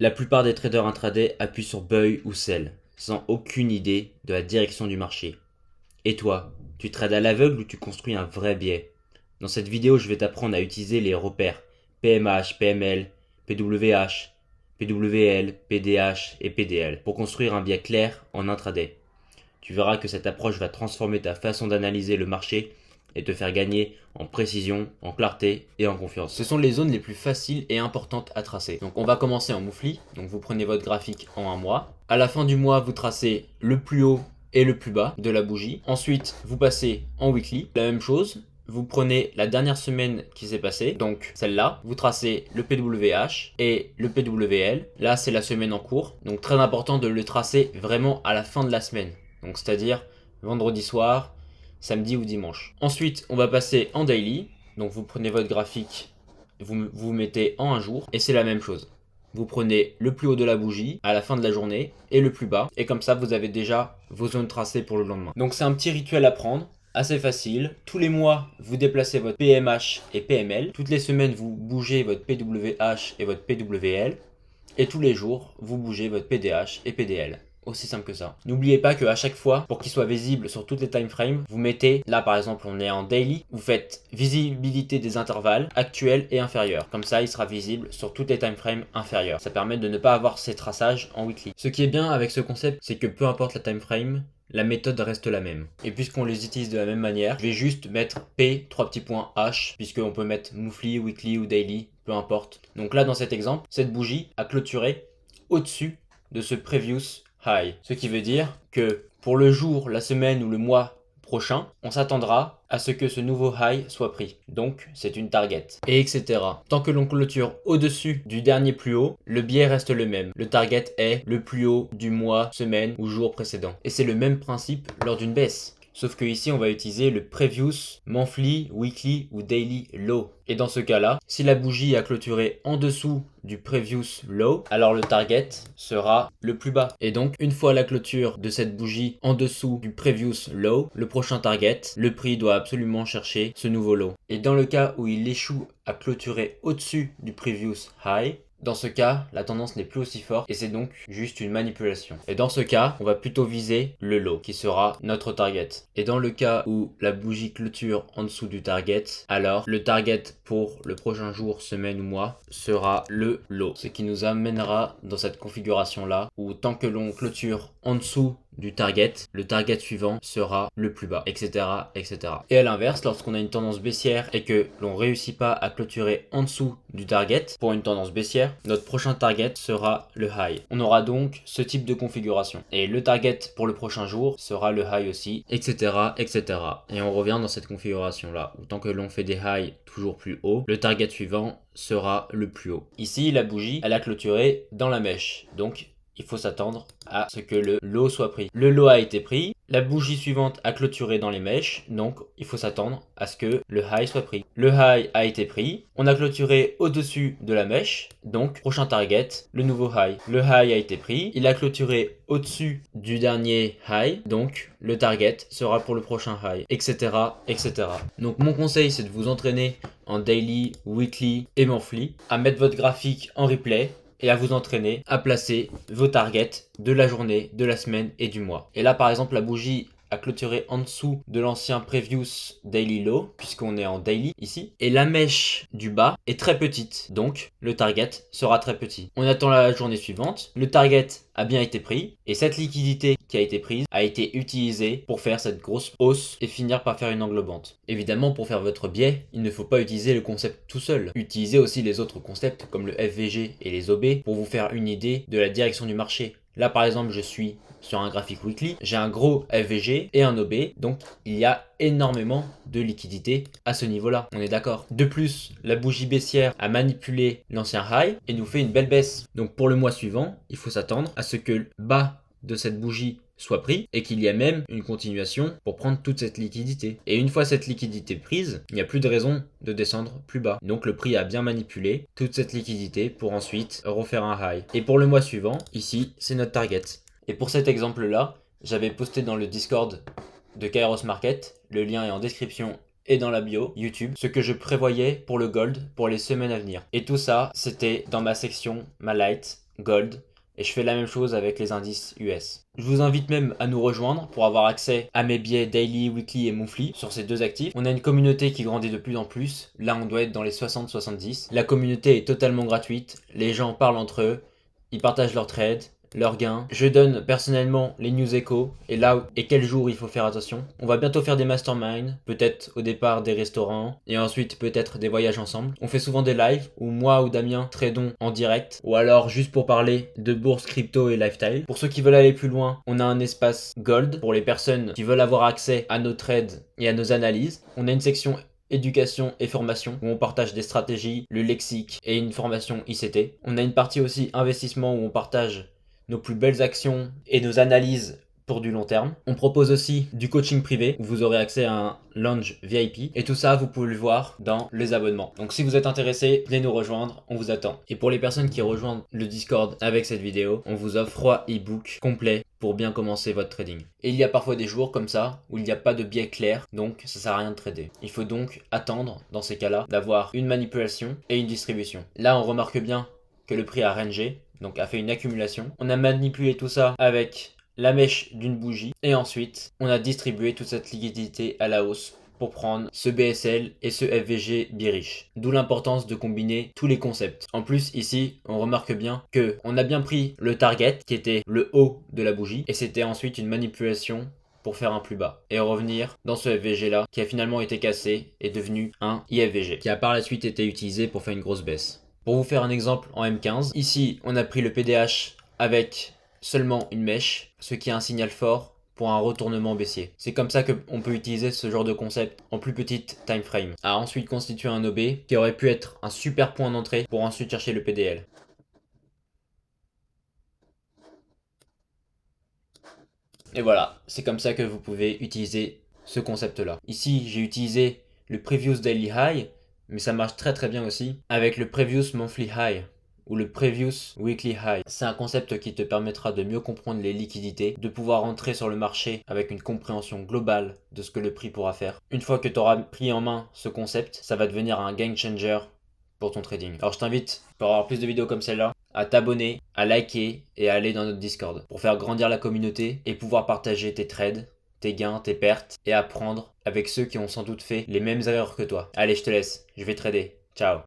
La plupart des traders intraday appuient sur buy ou sell, sans aucune idée de la direction du marché. Et toi, tu trades à l'aveugle ou tu construis un vrai biais? Dans cette vidéo, je vais t'apprendre à utiliser les repères PMH, PML, PWH, PWL, PDH et PDL pour construire un biais clair en intraday. Tu verras que cette approche va transformer ta façon d'analyser le marché et te faire gagner en précision, en clarté et en confiance. Ce sont les zones les plus faciles et importantes à tracer. Donc on va commencer en moufli. Donc vous prenez votre graphique en un mois. À la fin du mois, vous tracez le plus haut et le plus bas de la bougie. Ensuite, vous passez en weekly. La même chose. Vous prenez la dernière semaine qui s'est passée, donc celle-là, vous tracez le PWH et le PWL. Là, c'est la semaine en cours. Donc très important de le tracer vraiment à la fin de la semaine. Donc c'est-à-dire vendredi soir, samedi ou dimanche. Ensuite, on va passer en daily. Donc vous prenez votre graphique, vous mettez en un jour et c'est la même chose. Vous prenez le plus haut de la bougie à la fin de la journée et le plus bas. Et comme ça, vous avez déjà vos zones tracées pour le lendemain. Donc c'est un petit rituel à prendre, assez facile. Tous les mois, vous déplacez votre PMH et PML. Toutes les semaines, vous bougez votre PWH et votre PWL. Et tous les jours, vous bougez votre PDH et PDL. Aussi simple que ça. N'oubliez pas qu'à chaque fois, pour qu'il soit visible sur toutes les timeframes, vous mettez, là par exemple on est en daily, vous faites visibilité des intervalles actuels et inférieurs. Comme ça, il sera visible sur toutes les timeframes inférieures. Ça permet de ne pas avoir ces traçages en weekly. Ce qui est bien avec ce concept, c'est que peu importe la timeframe, la méthode reste la même. Et puisqu'on les utilise de la même manière, je vais juste mettre P, 3 petits points H, puisqu'on peut mettre monthly, weekly ou daily, peu importe. Donc là, dans cet exemple, cette bougie a clôturé au-dessus de ce previous high. Ce qui veut dire que pour le jour, la semaine ou le mois prochain, on s'attendra à ce que ce nouveau high soit pris. Donc, c'est une target. Et etc. Tant que l'on clôture au-dessus du dernier plus haut, le biais reste le même. Le target est le plus haut du mois, semaine ou jour précédent. Et c'est le même principe lors d'une baisse. Sauf que ici, on va utiliser le previous, monthly, weekly ou daily low. Et dans ce cas-là, si la bougie a clôturé en dessous du previous low, alors le target sera le plus bas. Et donc, une fois la clôture de cette bougie en dessous du previous low, le prochain target, le prix doit absolument chercher ce nouveau low. Et dans le cas où il échoue à clôturer au-dessus du previous high, dans ce cas, la tendance n'est plus aussi forte et c'est donc juste une manipulation. Et dans ce cas, on va plutôt viser le low qui sera notre target. Et dans le cas où la bougie clôture en dessous du target, alors le target pour le prochain jour, semaine ou mois sera le low. Ce qui nous amènera dans cette configuration là où tant que l'on clôture en dessous du target, le target suivant sera le plus bas, etc., etc. Et à l'inverse, lorsqu'on a une tendance baissière et que l'on réussit pas à clôturer en dessous du target pour une tendance baissière, notre prochain target sera le high. On aura donc ce type de configuration. Et le target pour le prochain jour sera le high aussi, etc., etc. Et on revient dans cette configuration-là, où tant que l'on fait des highs toujours plus haut, le target suivant sera le plus haut. Ici, la bougie, elle a clôturé dans la mèche. Donc, il faut s'attendre à ce que le low soit pris. Le low a été pris, la bougie suivante a clôturé dans les mèches, donc il faut s'attendre à ce que le high soit pris. Le high a été pris, on a clôturé au-dessus de la mèche, donc prochain target, le nouveau high. Le high a été pris, il a clôturé au-dessus du dernier high, donc le target sera pour le prochain high, etc., etc. Donc mon conseil, c'est de vous entraîner en daily, weekly et monthly, à mettre votre graphique en replay, et à vous entraîner à placer vos targets de la journée, de la semaine et du mois. Et là, par exemple, la bougie a clôturé en dessous de l'ancien previous daily low, puisqu'on est en daily ici. Et la mèche du bas est très petite, donc le target sera très petit. On attend la journée suivante, le target a bien été pris, et cette liquidité qui a été prise a été utilisée pour faire cette grosse hausse et finir par faire une englobante. Évidemment, pour faire votre biais, il ne faut pas utiliser le concept tout seul. Utilisez aussi les autres concepts comme le FVG et les OB pour vous faire une idée de la direction du marché. Là, par exemple, je suis sur un graphique weekly, j'ai un gros FVG et un OB, donc il y a énormément de liquidité à ce niveau-là, on est d'accord. De plus, la bougie baissière a manipulé l'ancien high et nous fait une belle baisse. Donc pour le mois suivant, il faut s'attendre à ce que le bas de cette bougie soit pris et qu'il y a même une continuation pour prendre toute cette liquidité. Et une fois cette liquidité prise, il n'y a plus de raison de descendre plus bas. Donc le prix a bien manipulé toute cette liquidité pour ensuite refaire un high. Et pour le mois suivant, ici, c'est notre target. Et pour cet exemple-là, j'avais posté dans le Discord de Kairos Market, le lien est en description et dans la bio YouTube, ce que je prévoyais pour le gold pour les semaines à venir. Et tout ça, c'était dans ma section, ma light, gold. Et je fais la même chose avec les indices US. Je vous invite même à nous rejoindre pour avoir accès à mes billets daily, weekly et monthly sur ces deux actifs. On a une communauté qui grandit de plus en plus. Là, on doit être dans les 60-70. La communauté est totalement gratuite. Les gens parlent entre eux. Ils partagent leurs trades, leurs gains. Je donne personnellement les news échos et là où et quel jour il faut faire attention. On va bientôt faire des masterminds, peut-être au départ des restaurants et ensuite peut-être des voyages ensemble. On fait souvent des lives où moi ou Damien tradons en direct ou alors juste pour parler de bourse, crypto et lifestyle. Pour ceux qui veulent aller plus loin, on a un espace gold pour les personnes qui veulent avoir accès à nos trades et à nos analyses. On a une section éducation et formation où on partage des stratégies, le lexique et une formation ICT. On a une partie aussi investissement où on partage nos plus belles actions et nos analyses pour du long terme. On propose aussi du coaching privé où vous aurez accès à un lounge VIP et tout ça vous pouvez le voir dans les abonnements. Donc si vous êtes intéressé, venez nous rejoindre, on vous attend. Et pour les personnes qui rejoignent le Discord avec cette vidéo, on vous offre 3 e-books complets pour bien commencer votre trading. Et il y a parfois des jours comme ça où il n'y a pas de biais clair, donc ça sert à rien de trader. Il faut donc attendre dans ces cas-là d'avoir une manipulation et une distribution. Là on remarque bien que le prix a rangé, donc a fait une accumulation. On a manipulé tout ça avec la mèche d'une bougie et ensuite on a distribué toute cette liquidité à la hausse pour prendre ce BSL et ce FVG bearish. D'où l'importance de combiner tous les concepts. En plus ici on remarque bien que on a bien pris le target qui était le haut de la bougie et c'était ensuite une manipulation pour faire un plus bas et revenir dans ce FVG là qui a finalement été cassé et devenu un IFVG qui a par la suite été utilisé pour faire une grosse baisse. Pour vous faire un exemple en M15, ici on a pris le PDH avec seulement une mèche, ce qui est un signal fort pour un retournement baissier. C'est comme ça qu'on peut utiliser ce genre de concept en plus petite time frame. A ensuite constitué un OB qui aurait pu être un super point d'entrée pour ensuite chercher le PDL. Et voilà, c'est comme ça que vous pouvez utiliser ce concept-là. Ici, j'ai utilisé le Previous Daily High, mais ça marche très très bien aussi avec le Previous Monthly High ou le Previous Weekly High. C'est un concept qui te permettra de mieux comprendre les liquidités, de pouvoir entrer sur le marché avec une compréhension globale de ce que le prix pourra faire. Une fois que tu auras pris en main ce concept, ça va devenir un game changer pour ton trading. Alors je t'invite, pour avoir plus de vidéos comme celle-là, à t'abonner, à liker et à aller dans notre Discord pour faire grandir la communauté et pouvoir partager tes trades, tes gains, tes pertes et apprendre avec ceux qui ont sans doute fait les mêmes erreurs que toi. Allez, je te laisse, je vais trader. Ciao.